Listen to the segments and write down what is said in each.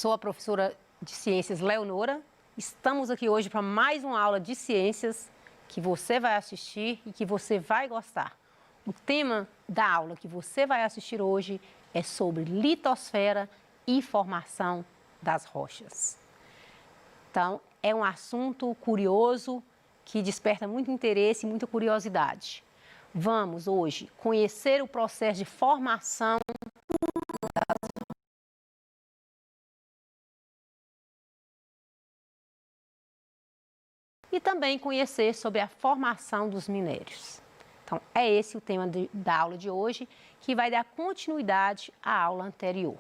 Sou a professora de Ciências Leonora. Estamos aqui hoje para mais uma aula de ciências que você vai assistir e que você vai gostar. O tema da aula que você vai assistir hoje é sobre litosfera e formação das rochas. Então, é um assunto curioso que desperta muito interesse e muita curiosidade. Vamos hoje conhecer o processo de formação e também conhecer sobre a formação dos minérios. Então, é esse o tema da aula de hoje, que vai dar continuidade à aula anterior.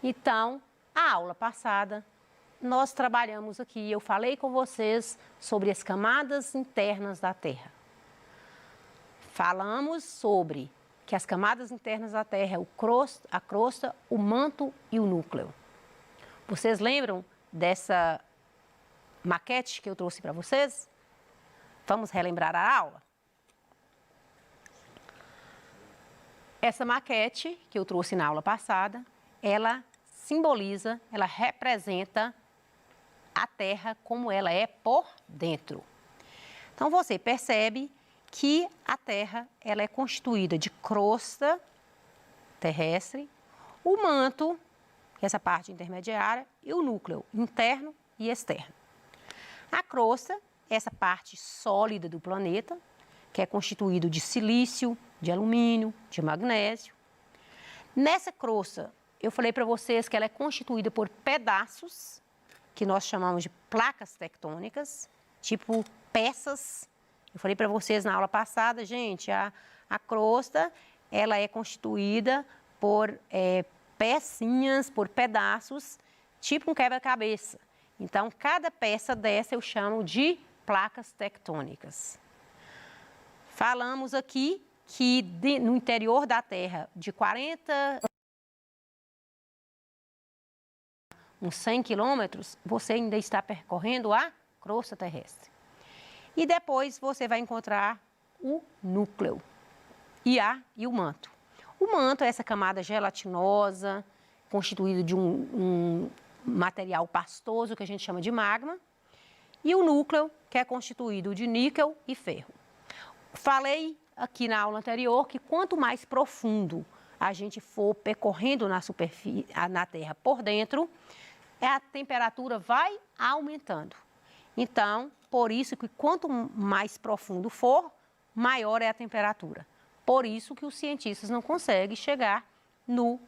Então, a aula passada, nós trabalhamos aqui, eu falei com vocês sobre as camadas internas da Terra. Falamos sobre que as camadas internas da Terra é a crosta, o manto e o núcleo. Vocês lembram dessa maquete que eu trouxe para vocês? Vamos relembrar a aula? Essa maquete que eu trouxe na aula passada, ela simboliza, ela representa a Terra como ela é por dentro. Então, você percebe que a Terra ela é constituída de crosta terrestre, o manto, essa parte intermediária, e o núcleo interno e externo. A crosta, essa parte sólida do planeta, que é constituído de silício, de alumínio, de magnésio. Nessa crosta, eu falei para vocês que ela é constituída por pedaços, que nós chamamos de placas tectônicas, tipo peças. Eu falei para vocês na aula passada, gente, a crosta, ela é constituída por pecinhas, por pedaços, tipo um quebra-cabeça. Então, cada peça dessa eu chamo de placas tectônicas. Falamos aqui que no interior da Terra, de 40 uns 100 quilômetros, você ainda está percorrendo a crosta terrestre. E depois você vai encontrar o núcleo e o manto. O manto é essa camada gelatinosa, constituída de um material pastoso que a gente chama de magma, e o núcleo, que é constituído de níquel e ferro. Falei aqui na aula anterior que quanto mais profundo a gente for percorrendo na superfície, na Terra por dentro, a temperatura vai aumentando. Então, por isso que quanto mais profundo for, maior é a temperatura. Por isso que os cientistas não conseguem chegar no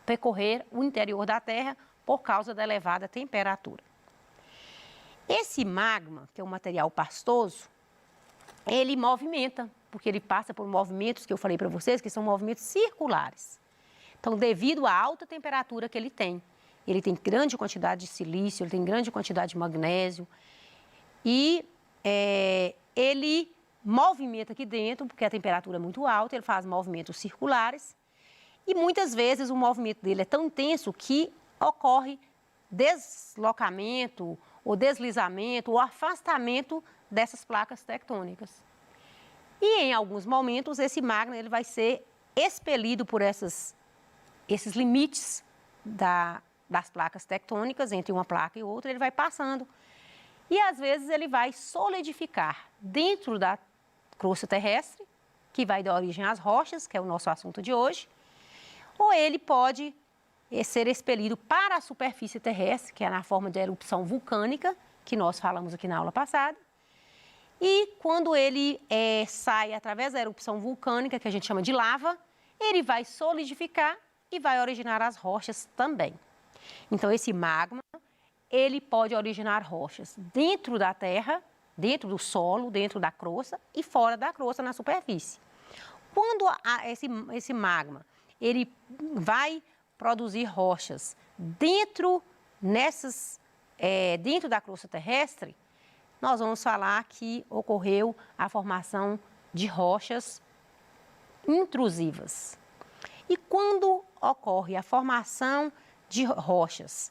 percorrer o interior da Terra por causa da elevada temperatura. Esse magma, que é um material pastoso, ele movimenta, porque ele passa por movimentos que eu falei para vocês, que são movimentos circulares. Então, devido à alta temperatura que ele tem grande quantidade de silício, ele tem grande quantidade de magnésio e ele movimenta aqui dentro, porque a temperatura é muito alta, ele faz movimentos circulares e muitas vezes o movimento dele é tão intenso que ocorre deslocamento ou deslizamento ou afastamento dessas placas tectônicas. E em alguns momentos esse magma ele vai ser expelido por esses limites das placas tectônicas, entre uma placa e outra, ele vai passando. E às vezes ele vai solidificar dentro da crosta terrestre, que vai dar origem às rochas, que é o nosso assunto de hoje, ou ele pode ser expelido para a superfície terrestre, que é na forma de erupção vulcânica, que nós falamos aqui na aula passada. E quando ele sai através da erupção vulcânica, que a gente chama de lava, ele vai solidificar e vai originar as rochas também. Então, esse magma, ele pode originar rochas dentro da Terra, dentro do solo, dentro da crosta e fora da crosta, na superfície. Quando esse magma, ele vai produzir rochas dentro da crosta terrestre, nós vamos falar que ocorreu a formação de rochas intrusivas. E quando ocorre a formação de rochas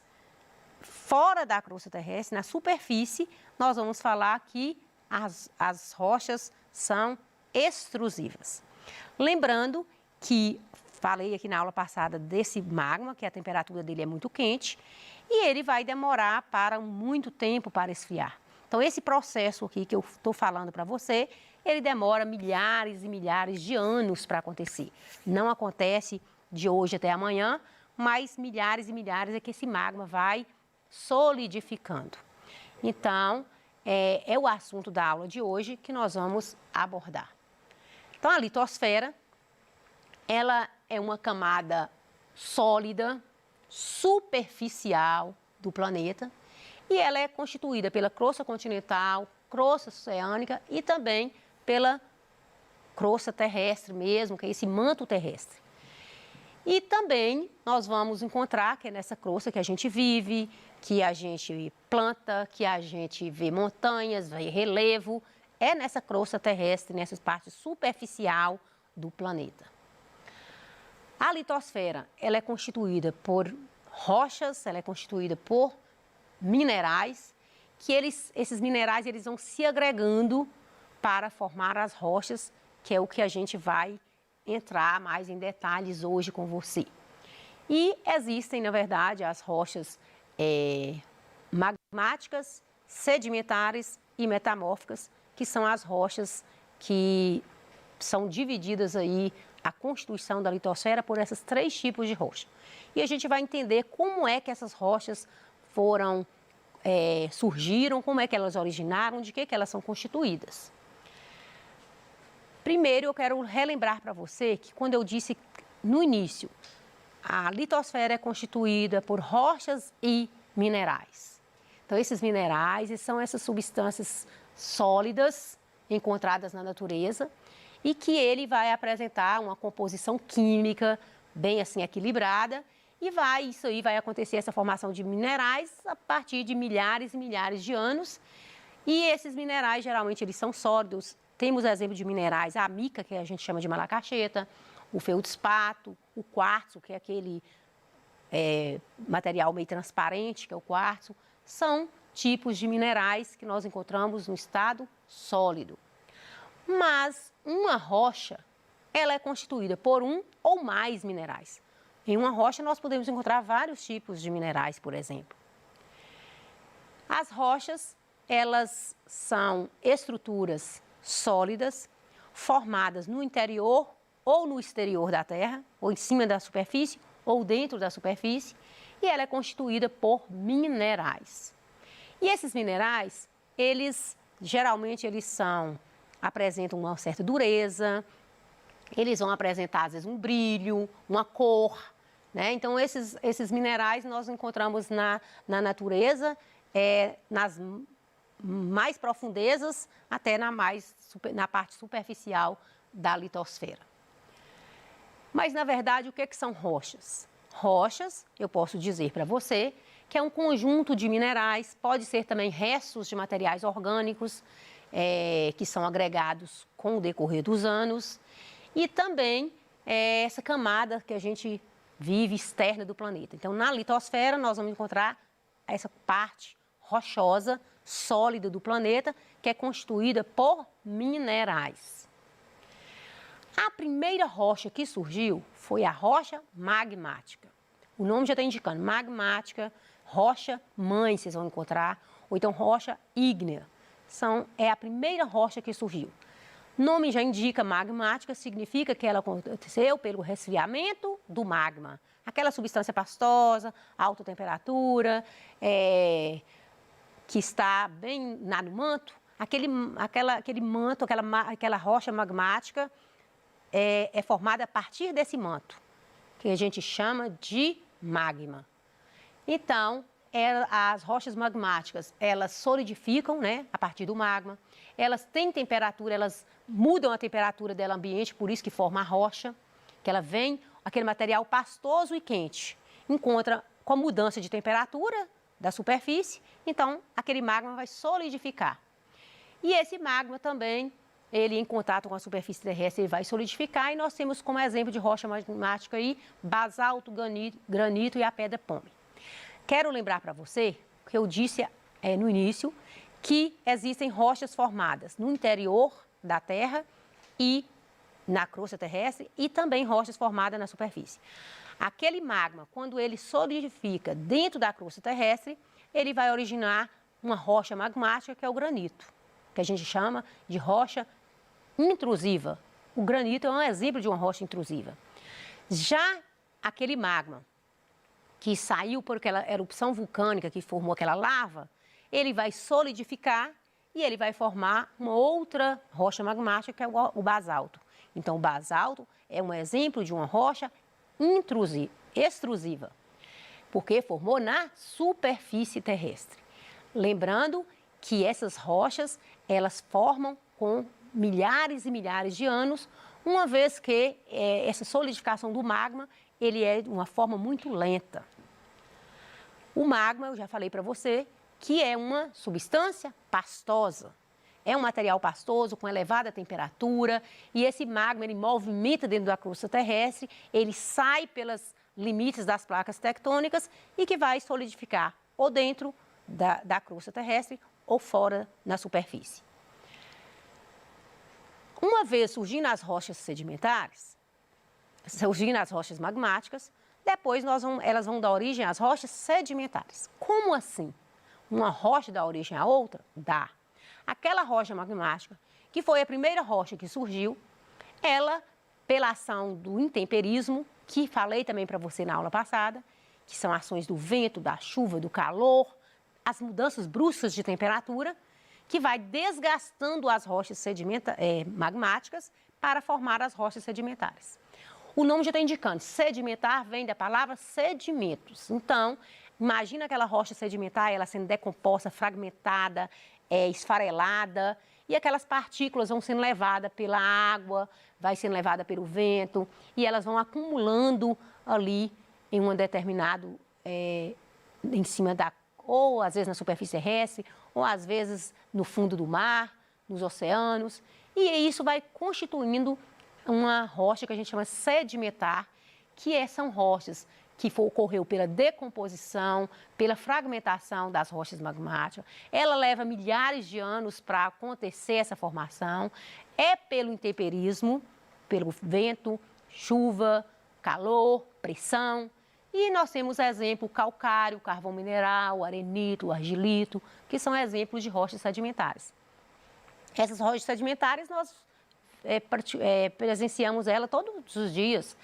fora da crosta terrestre, na superfície, nós vamos falar que as rochas são extrusivas. Lembrando que falei aqui na aula passada desse magma, que a temperatura dele é muito quente, e ele vai demorar para muito tempo para esfriar. Então, esse processo aqui que eu estou falando para você, ele demora milhares e milhares de anos para acontecer. Não acontece de hoje até amanhã, mas milhares e milhares é que esse magma vai solidificando. Então, é o assunto da aula de hoje que nós vamos abordar. Então, a litosfera, ela é uma camada sólida, superficial do planeta, e ela é constituída pela crosta continental, crosta oceânica e também pela crosta terrestre mesmo, que é esse manto terrestre. E também nós vamos encontrar que é nessa crosta que a gente vive, que a gente planta, que a gente vê montanhas, vê relevo, é nessa crosta terrestre, nessa parte superficial do planeta. A litosfera, ela é constituída por rochas, ela é constituída por minerais, que esses minerais eles vão se agregando para formar as rochas, que é o que a gente vai entrar mais em detalhes hoje com você. E existem, na verdade, as rochas magmáticas, sedimentares e metamórficas, que são as rochas que são divididas aí, a constituição da litosfera, por esses 3 tipos de rocha. E a gente vai entender como é que essas rochas surgiram, como é que elas originaram, de que elas são constituídas. Primeiro, eu quero relembrar para você que quando eu disse no início, a litosfera é constituída por rochas e minerais. Então, esses minerais são essas substâncias sólidas encontradas na natureza e que ele vai apresentar uma composição química bem assim equilibrada e isso aí vai acontecer essa formação de minerais a partir de milhares e milhares de anos. E esses minerais, geralmente, eles são sólidos. Temos exemplo de minerais, a mica, que a gente chama de malacacheta, o feldspato, o quartzo, que é aquele material meio transparente, que é o quartzo. São tipos de minerais que nós encontramos no estado sólido. Mas uma rocha, ela é constituída por um ou mais minerais. Em uma rocha, nós podemos encontrar vários tipos de minerais, por exemplo. As rochas, elas são estruturas sólidas, formadas no interior ou no exterior da Terra, ou em cima da superfície, ou dentro da superfície, e ela é constituída por minerais. E esses minerais, geralmente, apresentam uma certa dureza, eles vão apresentar, às vezes, um brilho, uma cor, né? Então, esses minerais nós encontramos na natureza, nas mais profundezas, até na parte superficial da litosfera. Mas, na verdade, o que são rochas? Rochas, eu posso dizer para você, que é um conjunto de minerais, pode ser também restos de materiais orgânicos, que são agregados com o decorrer dos anos, e também essa camada que a gente vive externa do planeta. Então, na litosfera, nós vamos encontrar essa parte rochosa, sólida do planeta, que é constituída por minerais. A primeira rocha que surgiu foi a rocha magmática. O nome já está indicando, magmática, rocha mãe, vocês vão encontrar, ou então rocha ígnea. É a primeira rocha que surgiu. O nome já indica magmática, significa que ela aconteceu pelo resfriamento do magma. Aquela substância pastosa, alta temperatura, que está bem no manto, aquele manto, aquela rocha magmática é formada a partir desse manto, que a gente chama de magma. Então, as rochas magmáticas, elas solidificam, né, a partir do magma, elas têm temperatura, elas mudam a temperatura do ambiente, por isso que forma a rocha, que ela vem, aquele material pastoso e quente, encontra com a mudança de temperatura da superfície, então aquele magma vai solidificar. E esse magma também, ele em contato com a superfície terrestre, ele vai solidificar e nós temos como exemplo de rocha magmática aí, basalto, granito e a pedra pómez. Quero lembrar para você, que eu disse no início, que existem rochas formadas no interior da Terra e na crosta terrestre e também rochas formadas na superfície. Aquele magma, quando ele solidifica dentro da crosta terrestre, ele vai originar uma rocha magmática, que é o granito, que a gente chama de rocha intrusiva. O granito é um exemplo de uma rocha intrusiva. Já aquele magma que saiu por aquela erupção vulcânica que formou aquela lava, ele vai solidificar e ele vai formar uma outra rocha magmática, que é o basalto. Então, o basalto é um exemplo de uma rocha extrusiva, porque formou na superfície terrestre. Lembrando que essas rochas, elas formam com milhares e milhares de anos, uma vez que essa solidificação do magma, ele é de uma forma muito lenta. O magma, eu já falei para você, que é uma substância pastosa. É um material pastoso com elevada temperatura e esse magma, ele movimenta dentro da crosta terrestre, ele sai pelos limites das placas tectônicas e que vai solidificar ou dentro da crosta terrestre ou fora na superfície. Uma vez surgindo as rochas sedimentares, surgindo as rochas magmáticas, depois elas vão dar origem às rochas sedimentares. Como assim? Uma rocha dá origem à outra? Dá. Aquela rocha magmática, que foi a primeira rocha que surgiu, ela, pela ação do intemperismo, que falei também para você na aula passada, que são ações do vento, da chuva, do calor, as mudanças bruscas de temperatura, que vai desgastando as rochas magmáticas para formar as rochas sedimentares. O nome já está indicando, sedimentar vem da palavra sedimentos. Então, imagina aquela rocha sedimentar, ela sendo decomposta, fragmentada, esfarelada, e aquelas partículas vão sendo levadas pela água, vai sendo levada pelo vento, e elas vão acumulando ali em um determinado, em cima ou às vezes na superfície terrestre, ou às vezes no fundo do mar, nos oceanos, e isso vai constituindo uma rocha que a gente chama sedimentar, que são rochas que ocorreu pela decomposição, pela fragmentação das rochas magmáticas. Ela leva milhares de anos para acontecer essa formação. É pelo intemperismo, pelo vento, chuva, calor, pressão. E nós temos exemplo calcário, carvão mineral, arenito, argilito, que são exemplos de rochas sedimentares. Essas rochas sedimentares nós presenciamos ela todos os dias.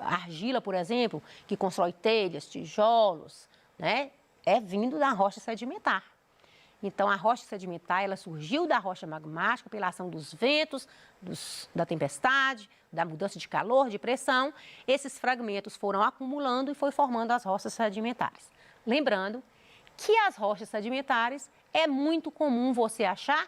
A argila, por exemplo, que constrói telhas, tijolos, né, é vindo da rocha sedimentar. Então, a rocha sedimentar, ela surgiu da rocha magmática pela ação dos ventos, da tempestade, da mudança de calor, de pressão. Esses fragmentos foram acumulando e foi formando as rochas sedimentares. Lembrando que as rochas sedimentares é muito comum você achar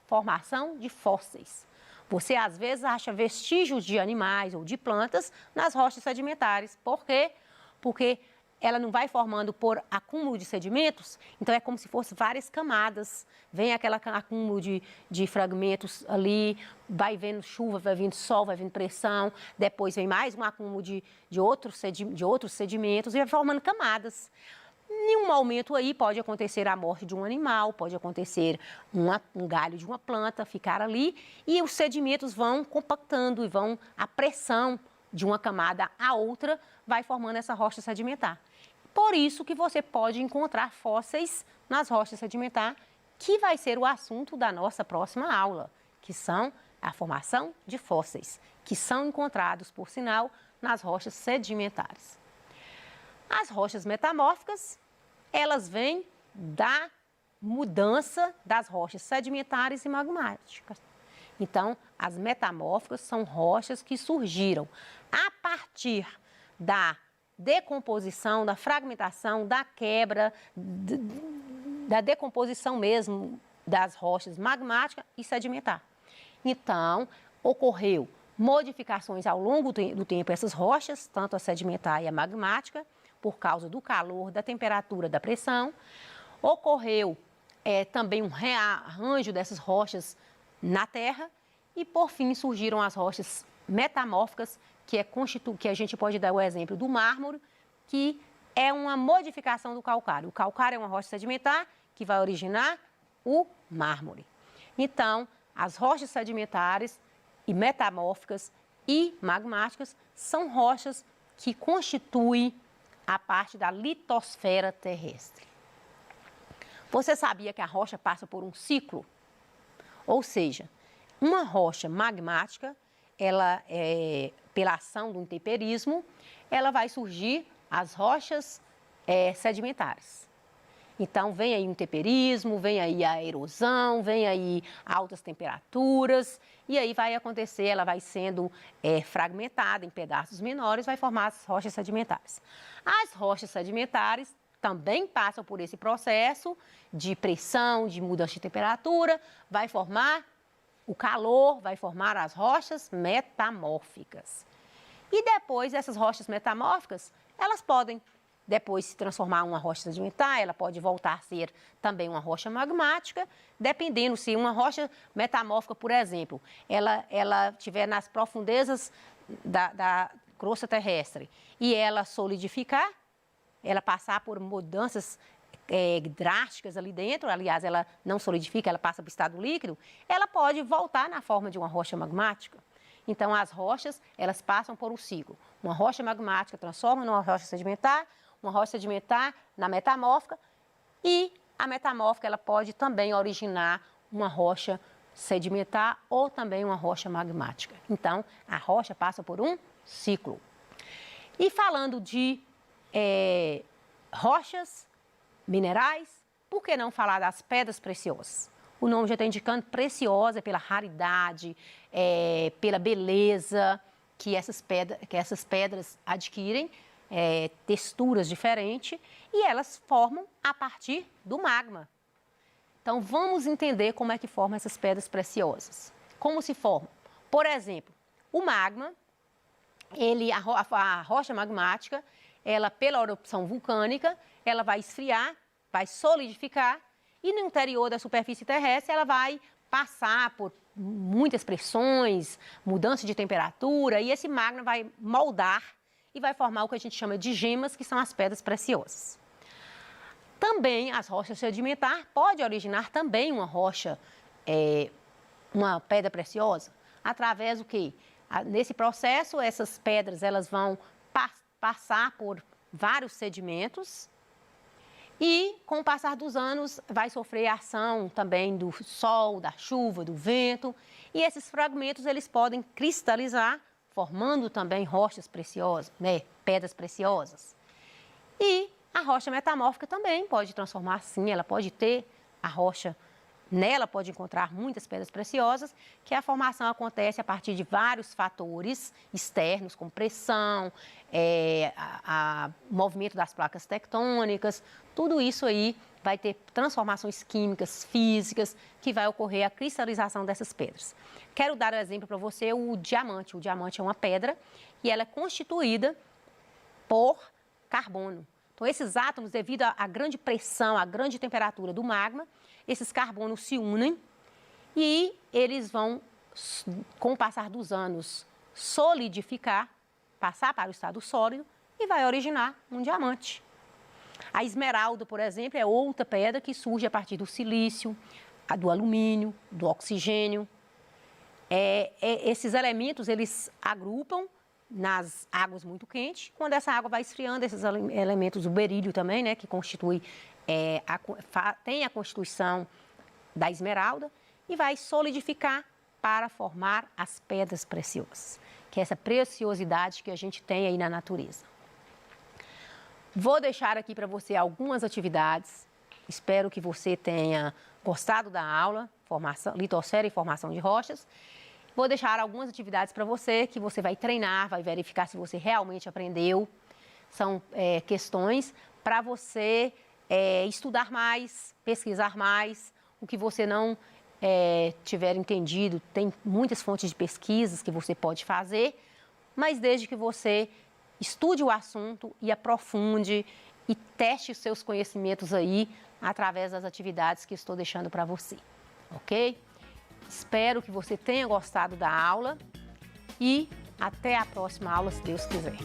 formação de fósseis. Você, às vezes, acha vestígios de animais ou de plantas nas rochas sedimentares. Por quê? Porque ela não vai formando por acúmulo de sedimentos, então é como se fosse várias camadas. Vem aquele acúmulo de fragmentos ali, vai vendo chuva, vai vindo sol, vai vindo pressão, depois vem mais um acúmulo de outros sedimentos e vai formando camadas. Em um momento aí pode acontecer a morte de um animal, pode acontecer um galho de uma planta ficar ali e os sedimentos vão compactando e a pressão de uma camada a outra vai formando essa rocha sedimentar. Por isso que você pode encontrar fósseis nas rochas sedimentares, que vai ser o assunto da nossa próxima aula, que são a formação de fósseis, que são encontrados, por sinal, nas rochas sedimentares. As rochas metamórficas, elas vêm da mudança das rochas sedimentares e magmáticas. Então, as metamórficas são rochas que surgiram a partir da decomposição, da fragmentação, da quebra, da decomposição mesmo das rochas magmáticas e sedimentares. Então, ocorreu modificações ao longo do tempo essas rochas, tanto a sedimentar e a magmática, por causa do calor, da temperatura, da pressão. Ocorreu também um rearranjo dessas rochas na Terra e, por fim, surgiram as rochas metamórficas, que a gente pode dar o exemplo do mármore, que é uma modificação do calcário. O calcário é uma rocha sedimentar que vai originar o mármore. Então, as rochas sedimentares e metamórficas e magmáticas são rochas que constituem a parte da litosfera terrestre. Você sabia que a rocha passa por um ciclo? Ou seja, uma rocha magmática, ela, pela ação do intemperismo, ela vai surgir as rochas sedimentares. Então, vem aí um temperismo, vem aí a erosão, vem aí altas temperaturas, e aí vai acontecer, ela vai sendo fragmentada em pedaços menores, vai formar as rochas sedimentares. As rochas sedimentares também passam por esse processo de pressão, de mudança de temperatura, vai formar o calor, vai formar as rochas metamórficas. E depois, essas rochas metamórficas, elas podem depois se transformar em uma rocha sedimentar, ela pode voltar a ser também uma rocha magmática, dependendo se uma rocha metamórfica, por exemplo, ela estiver nas profundezas da crosta terrestre e ela solidificar, ela passar por mudanças drásticas ali dentro, aliás, ela não solidifica, ela passa para o estado líquido, ela pode voltar na forma de uma rocha magmática. Então, as rochas, elas passam por um ciclo. Uma rocha magmática transforma numa rocha sedimentar, uma rocha sedimentar na metamórfica, e a metamórfica ela pode também originar uma rocha sedimentar ou também uma rocha magmática. Então, a rocha passa por um ciclo. E falando de rochas, minerais, por que não falar das pedras preciosas? O nome já está indicando preciosa pela raridade, pela beleza que essas pedras adquirem, texturas diferentes, e elas formam a partir do magma. Então, vamos entender como é que formam essas pedras preciosas. Como se formam? Por exemplo, o magma, a rocha magmática, ela, pela erupção vulcânica, ela vai esfriar, vai solidificar, e no interior da superfície terrestre ela vai passar por muitas pressões, mudança de temperatura, e esse magma vai moldar e vai formar o que a gente chama de gemas, que são as pedras preciosas. Também as rochas sedimentares podem originar também uma rocha, uma pedra preciosa, através do quê? Nesse processo, essas pedras elas vão passar por vários sedimentos e, com o passar dos anos, vai sofrer a ação também do sol, da chuva, do vento, e esses fragmentos eles podem cristalizar, formando também rochas preciosas, pedras preciosas. E a rocha metamórfica também pode transformar, sim, ela pode ter a rocha, nela pode encontrar muitas pedras preciosas, que a formação acontece a partir de vários fatores externos, como pressão, movimento das placas tectônicas, tudo isso aí vai ter transformações químicas, físicas, que vai ocorrer a cristalização dessas pedras. Quero dar um exemplo para você, o diamante. O diamante é uma pedra e ela é constituída por carbono. Então, esses átomos, devido à grande pressão, à grande temperatura do magma, esses carbonos se unem e eles vão, com o passar dos anos, solidificar, passar para o estado sólido e vai originar um diamante. A esmeralda, por exemplo, é outra pedra que surge a partir do silício, do alumínio, do oxigênio. Esses elementos, eles agrupam nas águas muito quentes. Quando essa água vai esfriando, esses elementos, o berílio também, né, que constitui, tem a constituição da esmeralda, e vai solidificar para formar as pedras preciosas, que é essa preciosidade que a gente tem aí na natureza. Vou deixar aqui para você algumas atividades. Espero que você tenha gostado da aula, litosfera e formação de rochas. Vou deixar algumas atividades para você, que você vai treinar, vai verificar se você realmente aprendeu. São questões para você estudar mais, pesquisar mais. O que você não tiver entendido, tem muitas fontes de pesquisas que você pode fazer, mas desde que você estude o assunto e aprofunde e teste os seus conhecimentos aí através das atividades que estou deixando para você, ok? Espero que você tenha gostado da aula e até a próxima aula, se Deus quiser.